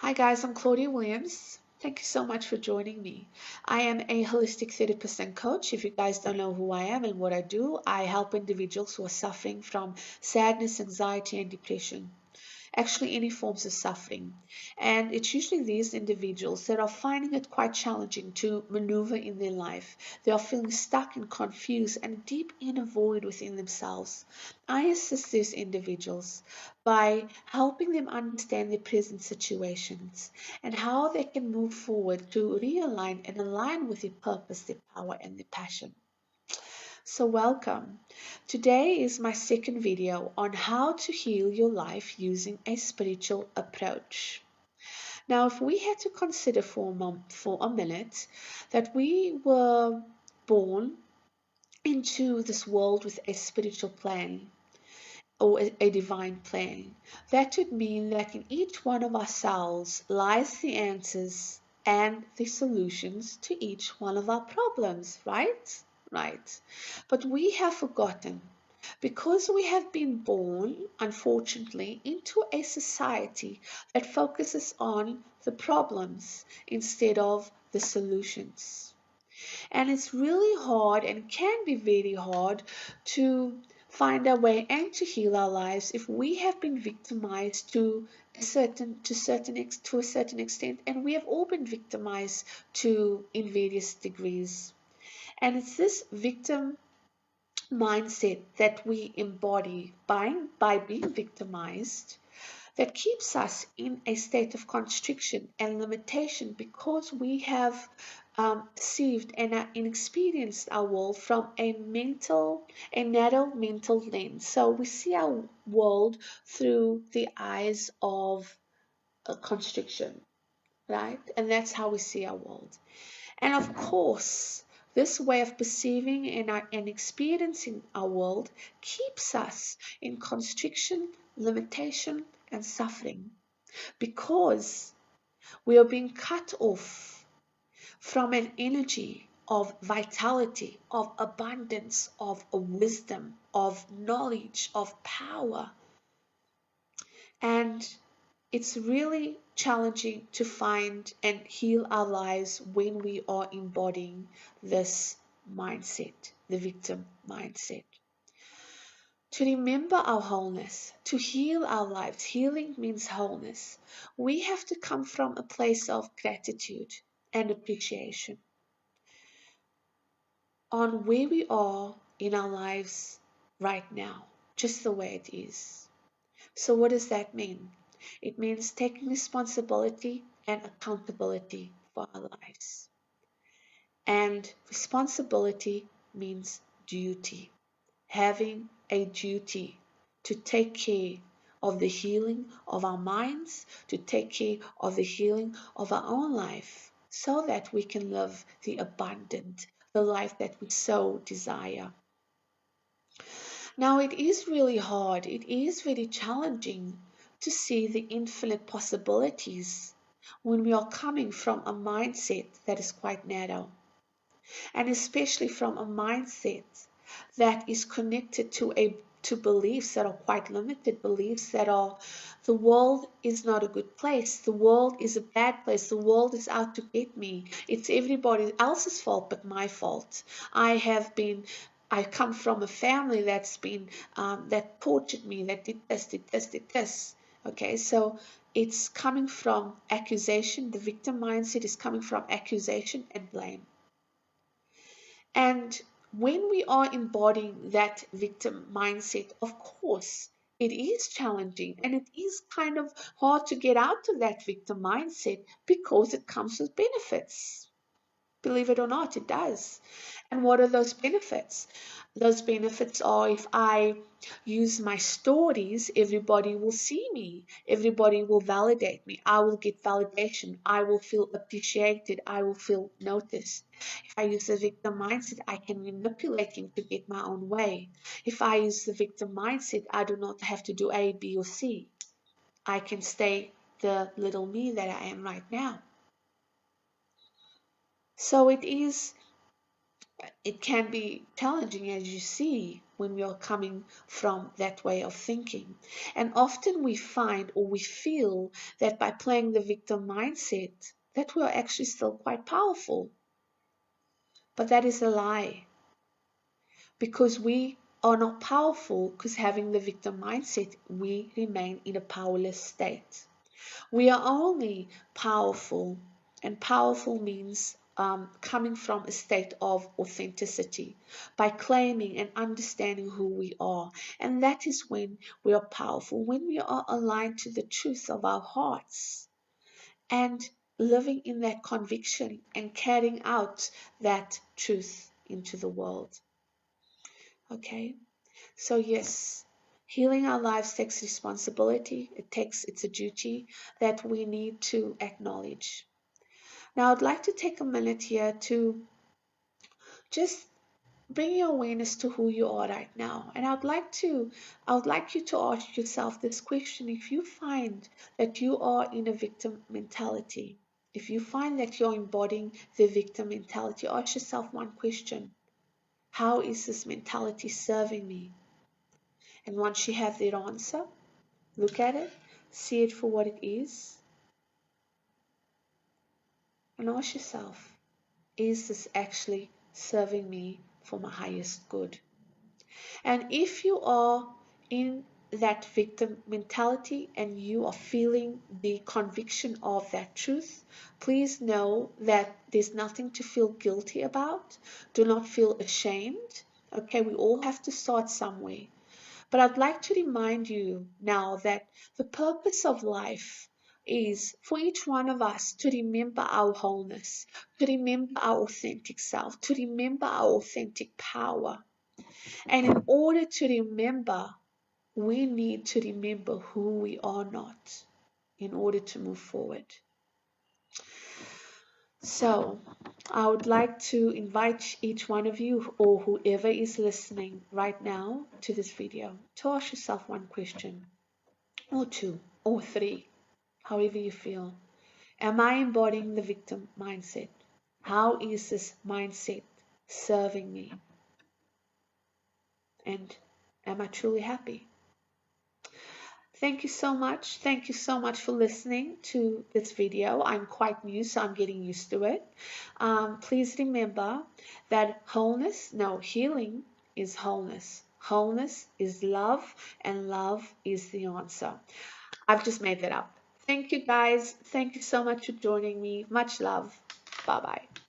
Hi guys, I'm Claudia Williams. Thank you so much for joining me. I am a holistic therapist and coach. If you guys don't know who I am and what I do, I help individuals who are suffering from sadness, anxiety, and depression. Actually, any forms of suffering. And it's usually these individuals that are finding it quite challenging to maneuver in their life. They are feeling stuck and confused and deep in a void within themselves. I assist these individuals by helping them understand their present situations and how they can move forward to realign and align with their purpose, their power, and their passion. So welcome. Today is my second video on how to heal your life using a spiritual approach. Now, if we had to consider for a minute that we were born into this world with a spiritual plan or a divine plan, that would mean that in each one of our cells lies the answers and the solutions to each one of our problems, right? Right. But we have forgotten because we have been born, unfortunately, into a society that focuses on the problems instead of the solutions. And it's really hard and can be very hard to find our way and to heal our lives if we have been victimized to a certain extent, and we have all been victimized to in various degrees. And it's this victim mindset that we embody by being victimized that keeps us in a state of constriction and limitation because we have perceived and experienced our world from a narrow mental lens. So we see our world through the eyes of constriction, right? And that's how we see our world. And of course, this way of perceiving and experiencing our world keeps us in constriction, limitation, and suffering because we are being cut off from an energy of vitality, of abundance, of wisdom, of knowledge, of power. And it's really challenging to find and heal our lives when we are embodying this mindset, the victim mindset. To remember our wholeness, to heal our lives, healing means wholeness. We have to come from a place of gratitude and appreciation on where we are in our lives right now, just the way it is. So, what does that mean? It means taking responsibility and accountability for our lives. And responsibility means duty, having a duty to take care of the healing of our minds, to take care of the healing of our own life, so that we can live the abundant, the life that we so desire. Now, it is really hard, it is very challenging to see the infinite possibilities when we are coming from a mindset that is quite narrow, and especially from a mindset that is connected to beliefs that are quite limited, beliefs that are the world is not a good place, the world is a bad place, the world is out to get me, it's everybody else's fault but my fault. I come from a family that's been that tortured me, that did this, did this, did this. Okay, so it's coming from accusation. The victim mindset is coming from accusation and blame. And when we are embodying that victim mindset, of course, it is challenging and it is kind of hard to get out of that victim mindset because it comes with benefits. Believe it or not, it does. And what are those benefits? Those benefits are if I use my stories, everybody will see me. Everybody will validate me. I will get validation. I will feel appreciated. I will feel noticed. If I use the victim mindset, I can manipulate him to get my own way. If I use the victim mindset, I do not have to do A, B, or C. I can stay the little me that I am right now. So it is it can be challenging, as you see, when we are coming from that way of thinking. And often we find or we feel that by playing the victim mindset, that we are actually still quite powerful. But that is a lie, because we are not powerful, because having the victim mindset, we remain in a powerless state. We are only powerful, and powerful means coming from a state of authenticity, by claiming and understanding who we are. And that is when we are powerful, when we are aligned to the truth of our hearts and living in that conviction and carrying out that truth into the world. Okay? So, yes, healing our lives takes responsibility. It's a duty that we need to acknowledge. Now, I'd like to take a minute here to just bring your awareness to who you are right now. And I would like you to ask yourself this question. If you find that you are in a victim mentality, if you find that you're embodying the victim mentality, ask yourself one question. How is this mentality serving me? And once you have that answer, look at it, see it for what it is, and ask yourself, is this actually serving me for my highest good? And if you are in that victim mentality and you are feeling the conviction of that truth, please know that there's nothing to feel guilty about. Do not feel ashamed. Okay, we all have to start somewhere. But I'd like to remind you now that the purpose of life is for each one of us to remember our wholeness, to remember our authentic self, to remember our authentic power. And in order to remember, we need to remember who we are not in order to move forward. So, I would like to invite each one of you, or whoever is listening right now to this video, to ask yourself one question, or two, or three, however you feel. Am I embodying the victim mindset? How is this mindset serving me? And am I truly happy? Thank you so much. Thank you so much for listening to this video. I'm quite new, so I'm getting used to it. Please remember that healing is wholeness. Wholeness is love, and love is the answer. I've just made that up. Thank you guys. Thank you so much for joining me. Much love. Bye bye.